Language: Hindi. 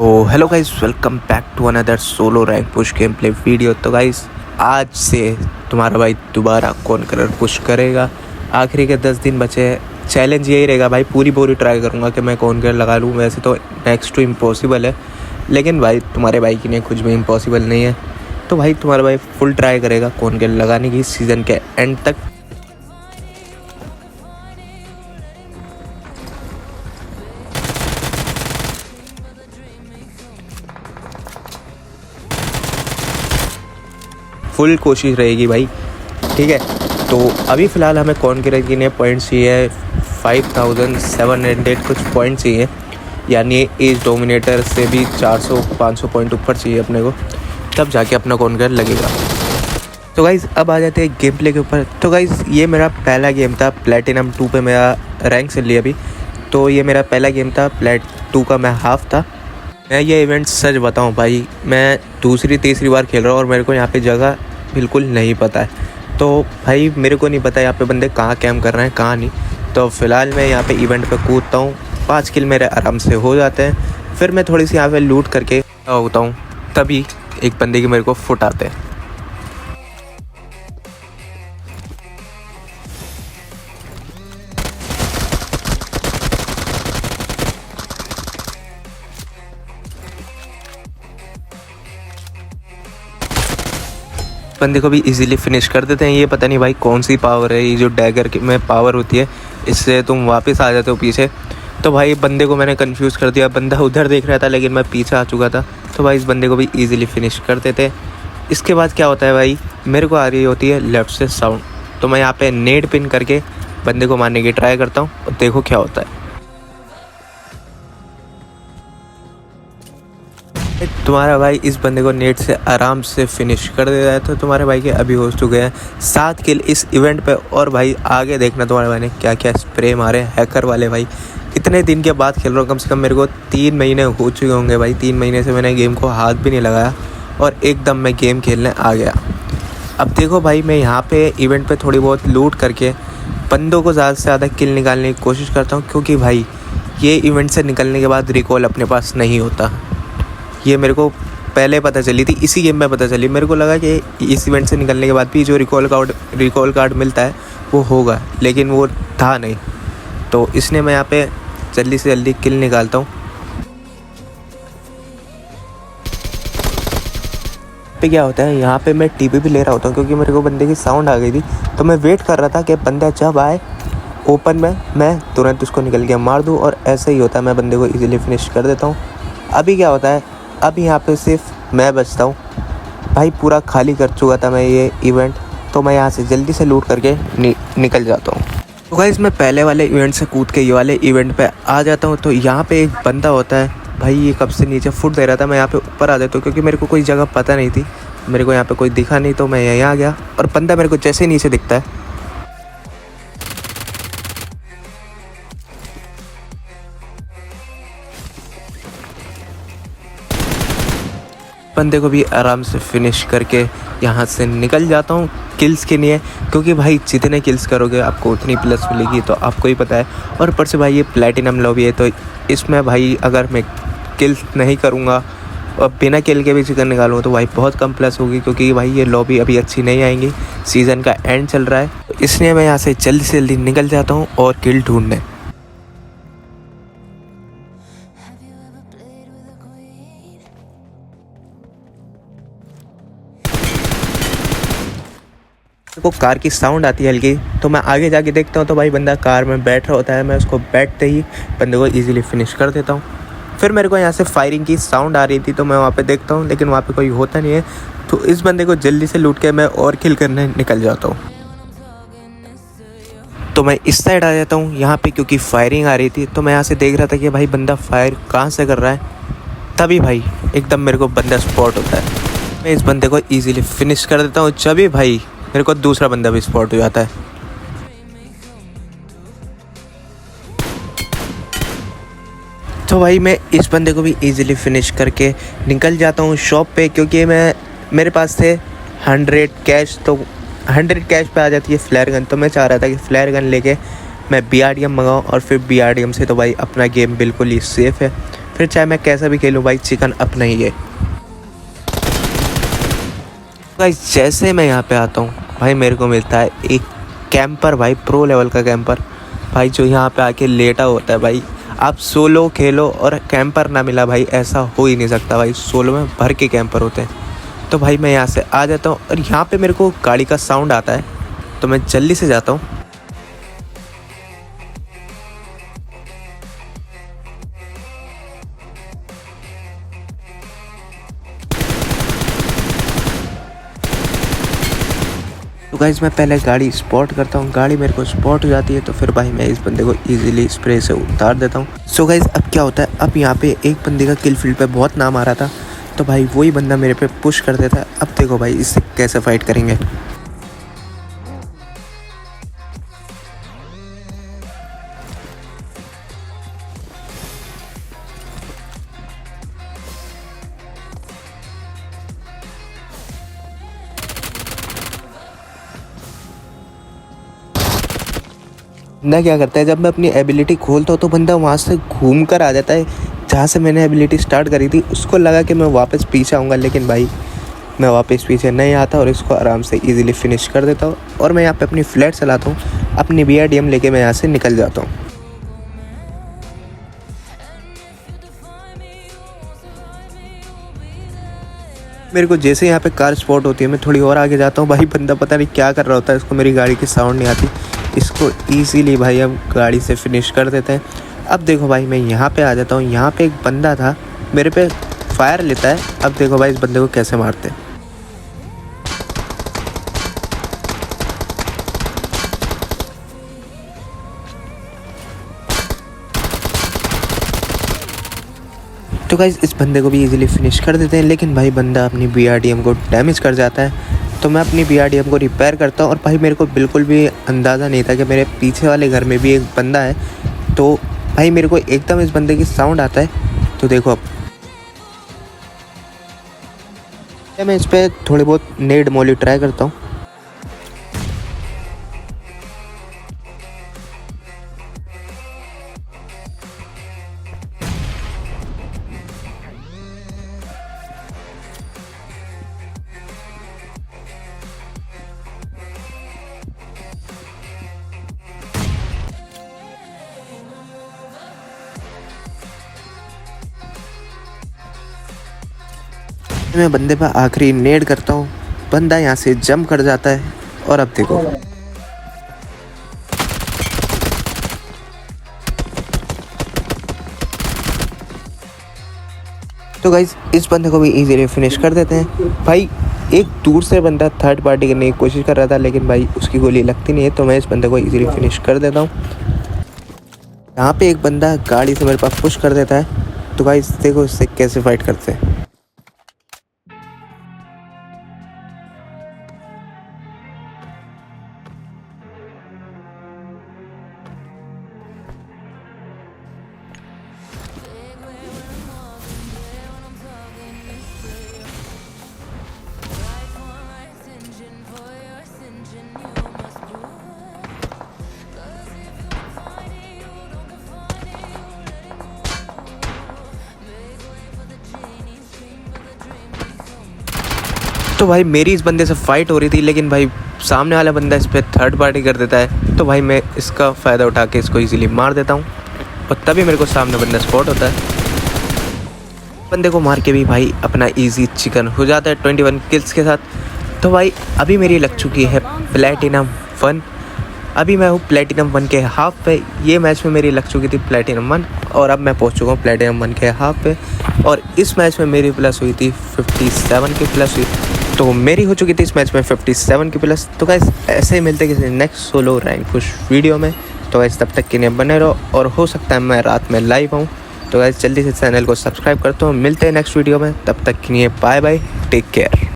तो hello guys, welcome back to another solo rank push game play video. तो गाइस आज से तुम्हारा भाई दोबारा कौन कलर पुश करेगा। आखिरी के 10 दिन बचे। चैलेंज यही रहेगा भाई, पूरी ट्राई करूँगा कि मैं कौन कलर लगा लूँ। वैसे तो नेक्स्ट टू इम्पॉसिबल है, लेकिन भाई तुम्हारे भाई के लिए कुछ भी इम्पॉसिबल नहीं है। तो भाई तुम्हारा भाई फुल ट्राई करेगा कौन कलर लगाने की सीज़न के एंड तक। फुल कोशिश रहेगी भाई, ठीक है। तो अभी फ़िलहाल हमें कौन के ने पॉइंट्स चाहिए 5700 कुछ पॉइंट चाहिए, यानी एज डोमिनेटर से भी 400-500 पॉइंट ऊपर चाहिए अपने को, तब जाके अपना कौन कर लगेगा। तो गाइज़ अब आ जाते हैं गेम प्ले के ऊपर। तो गाइज़ ये मेरा पहला गेम था, प्लेटिनम 2 पे मेरा रैंक से लिया अभी। तो ये मेरा पहला गेम था, प्लेट 2 का मैं हाफ था। मैं ये इवेंट सच बताऊं भाई, मैं दूसरी तीसरी बार खेल रहा हूँ और मेरे को यहाँ पे जगह बिल्कुल नहीं पता है। तो भाई मेरे को नहीं पता यहाँ पे बंदे कहाँ कैम्प कर रहे हैं कहाँ नहीं। तो फ़िलहाल मैं यहाँ पे इवेंट पे कूदता हूँ, 5 किल मेरे आराम से हो जाते हैं। फिर मैं थोड़ी सी यहाँ पे लूट करके होता हूँ, तभी एक बंदे की मेरे को फुट आते हैं। बंदे को भी इजीली फिनिश कर देते हैं। ये पता नहीं भाई कौन सी पावर है, ये जो डैगर में पावर होती है, इससे तुम वापस आ जाते हो पीछे। तो भाई बंदे को मैंने कंफ्यूज कर दिया, बंदा उधर देख रहा था लेकिन मैं पीछे आ चुका था। तो भाई इस बंदे को भी इजीली फिनिश कर देते हैं। इसके बाद क्या होता है भाई, मेरे को आ रही होती है लेफ़्ट से साउंड। तो मैं यहाँ पर नेट पिन करके बंदे को मारने की ट्राई करता हूँ और देखो क्या होता है। तुम्हारा भाई इस बंदे को नेट से आराम से फिनिश कर देता है। तो तुम्हारे भाई के अभी हो चुके हैं 7 किल इस इवेंट पे। और भाई आगे देखना तुम्हारे भाई ने क्या क्या स्प्रे मारे, हैकर वाले भाई। इतने दिन के बाद खेल रहा हूँ, कम से कम मेरे को 3 महीने हो चुके होंगे भाई। 3 महीने से मैंने गेम को हाथ भी नहीं लगाया और एकदम मैं गेम खेलने आ गया। अब देखो भाई, मैं यहाँ पे इवेंट पे थोड़ी बहुत लूट करके बंदों को ज़्यादा से ज़्यादा किल निकालने की कोशिश करता हूँ, क्योंकि भाई ये इवेंट से निकलने के बाद रिकॉल अपने पास नहीं होता। ये मेरे को पहले पता चली थी, इसी गेम में पता चली। मेरे को लगा कि इस इवेंट से निकलने के बाद भी जो रिकॉल कार्ड मिलता है वो होगा, लेकिन वो था नहीं। तो इसलिए मैं यहाँ पे जल्दी से जल्दी किल निकालता हूँ। पे क्या होता है, यहाँ पे मैं टीपी भी ले रहा होता हूँ, क्योंकि मेरे को बंदे की साउंड आ गई थी। तो मैं वेट कर रहा था कि बंदा जब आए ओपन में, मैं तुरंत उसको निकल के मार दूँ। और ऐसे ही होता है, मैं बंदे को ईजिली फिनिश कर देता हूँ। अभी क्या होता है, अभी यहाँ पे सिर्फ मैं बचता हूँ भाई। पूरा खाली कर चुका था मैं ये इवेंट। तो मैं यहाँ से जल्दी से लूट करके निकल जाता हूँ। तो गाइस मैं पहले वाले इवेंट से कूद के ये वाले इवेंट पे आ जाता हूँ। तो यहाँ पे एक बंदा होता है भाई, ये कब से नीचे फुट दे रहा था। मैं यहाँ पे ऊपर आ जाता हूँ, क्योंकि मेरे को कोई जगह पता नहीं थी। मेरे को यहाँ पे कोई दिखा नहीं, तो मैं यहीं आ गया। और बंदा मेरे को जैसे नीचे दिखता है, बंदे को भी आराम से फिनिश करके यहाँ से निकल जाता हूँ किल्स के लिए। क्योंकि भाई जितने किल्स करोगे आपको उतनी प्लस मिलेगी, तो आपको ही पता है। और ऊपर से भाई ये प्लेटिनम लॉबी है, तो इसमें भाई अगर मैं किल्स नहीं करूँगा और बिना किल के भी चिकन निकालूँगा तो भाई बहुत कम प्लस होगी। क्योंकि भाई ये लॉबी अभी अच्छी नहीं आएंगी, सीज़न का एंड चल रहा है। तो इसलिए मैं यहाँ से जल्दी से जल्दी निकल जाता हूँ और किल ढूंढने। को कार की साउंड आती है हल्की, तो मैं आगे जाके देखता हूँ। तो भाई बंदा कार में बैठ रहा होता है, मैं उसको बैठते ही बंदे को इजीली फिनिश कर देता हूँ। फिर मेरे को यहाँ से फायरिंग की साउंड आ रही थी, तो मैं वहाँ पे देखता हूँ, लेकिन वहाँ पे कोई होता नहीं है। तो इस बंदे को जल्दी से लूट के मैं और किल करने निकल जाता हूँ। तो मैं इस साइड आ जाता हूँ यहाँ पे, क्योंकि फायरिंग आ रही थी। तो मैं यहाँ से देख रहा था कि भाई बंदा फायर कहाँ से कर रहा है। तभी भाई एकदम मेरे को बंदा स्पॉट होता है। मैं इस बंदे को ईजिली फिनिश कर देता हूँ। जब भाई मेरे को दूसरा बंदा भी स्पॉट हो जाता है। तो भाई मैं इस बंदे को भी इजीली फिनिश करके निकल जाता हूँ शॉप पे, क्योंकि मेरे पास थे 100 कैश। तो 100 कैश पे आ जाती है फ्लेयर गन। तो मैं चाह रहा था कि फ्लेयर गन लेके मैं BRDM मंगाऊँ, और फिर BRDM से तो भाई अपना गेम बिल्कुल ही सेफ़ है। फिर चाहे मैं कैसा भी खेलूँ भाई, चिकन अपना ही है। गाइस जैसे मैं यहाँ पे आता हूँ भाई, मेरे को मिलता है एक कैंपर भाई, प्रो लेवल का कैंपर भाई, जो यहाँ पे आके लेटा होता है भाई। आप सोलो खेलो और कैंपर ना मिला भाई, ऐसा हो ही नहीं सकता भाई। सोलो में भर के कैंपर होते हैं। तो भाई मैं यहाँ से आ जाता हूँ और यहाँ पे मेरे को गाड़ी का साउंड आता है, तो मैं जल्दी से जाता हूँ। तो गाइस मैं पहले गाड़ी स्पॉट करता हूँ, गाड़ी मेरे को स्पॉट हो जाती है तो फिर भाई मैं इस बंदे को इजीली स्प्रे से उतार देता हूँ। सो गाइस अब क्या होता है, अब यहाँ पे एक बंदे का किल फील्ड पे बहुत नाम आ रहा था, तो भाई वही बंदा मेरे पे पुश कर देता है। अब देखो भाई इससे कैसे फाइट करेंगे। बंदा क्या करता है, जब मैं अपनी एबिलिटी खोलता हूँ तो बंदा वहाँ से घूम कर आ जाता है जहाँ से मैंने एबिलिटी स्टार्ट करी थी। उसको लगा कि मैं वापस पीछे आऊँगा, लेकिन भाई मैं वापस पीछे नहीं आता और इसको आराम से इजीली फिनिश कर देता हूँ। और मैं यहाँ पे अपनी फ्लैट चलाता हूँ, अपनी BRDM लेके मैं यहाँ से निकल जाता हूँ। मेरे को जैसे यहाँ पे कार स्पॉट होती है, मैं थोड़ी और आगे जाता हूँ भाई, बंदा पता नहीं क्या कर रहा होता है, इसको मेरी गाड़ी की साउंड नहीं आती। इसको इजीली भाई हम गाड़ी से फिनिश कर देते हैं। अब देखो भाई मैं यहाँ पे आ जाता हूँ, यहाँ पे एक बंदा था मेरे पे फायर लेता है। अब देखो भाई इस बंदे को कैसे मारते हैं। तो गाइस इस बंदे को भी इजीली फिनिश कर देते हैं, लेकिन भाई बंदा अपनी BRDM को डैमेज कर जाता है। तो मैं अपनी BRDM को रिपेयर करता हूँ और भाई मेरे को बिल्कुल भी अंदाज़ा नहीं था कि मेरे पीछे वाले घर में भी एक बंदा है। तो भाई मेरे को एकदम इस बंदे की साउंड आता है। तो देखो अब मैं इस पर थोड़ी बहुत नेड मोली ट्राई करता हूँ। मैं बंदे पर आखिरी नेड करता हूँ, बंदा यहाँ से जंप कर जाता है। और अब देखो तो गाइज इस बंदे को भी इजीली फिनिश कर देते हैं। भाई एक दूर से बंदा थर्ड पार्टी करने की कोशिश कर रहा था, लेकिन भाई उसकी गोली लगती नहीं है, तो मैं इस बंदे को इजीली फिनिश कर देता हूँ। यहाँ पे एक बंदा गाड़ी से मेरे पास पुश कर देता है। तो गाइज देखो इससे कैसे फाइट करते हैं। तो भाई मेरी इस बंदे से फाइट हो रही थी, लेकिन भाई सामने वाला बंदा इस पर थर्ड पार्टी कर देता है। तो भाई मैं इसका फ़ायदा उठा के इसको इजीली मार देता हूँ और तभी मेरे को सामने बंदा स्पॉट होता है। बंदे को मार के भी भाई अपना इजी चिकन हो जाता है 21 किल्स के साथ। तो भाई अभी मेरी लग चुकी है प्लेटिनम 1। अभी मैं हूँ प्लेटिनम 1 के हाफ पे। ये मैच में मेरी लग चुकी थी प्लेटिनम 1 और अब मैं पहुँच चुका हूँ प्लेटिनम 1 के हाफ पे। और इस मैच में मेरी प्लस हुई थी 57 की प्लस हुई। तो मेरी हो चुकी थी इस मैच में 57 की प्लस। तो गाइस ऐसे ही मिलते किसी next solo rank push video में। तो गाइस तब तक के लिए बने रहो, और हो सकता है मैं रात में लाइव आऊँ। तो गाइस जल्दी से चैनल को सब्सक्राइब करता हूँ। मिलते हैं नेक्स्ट वीडियो में, तब तक के लिए बाय बाय, टेक केयर।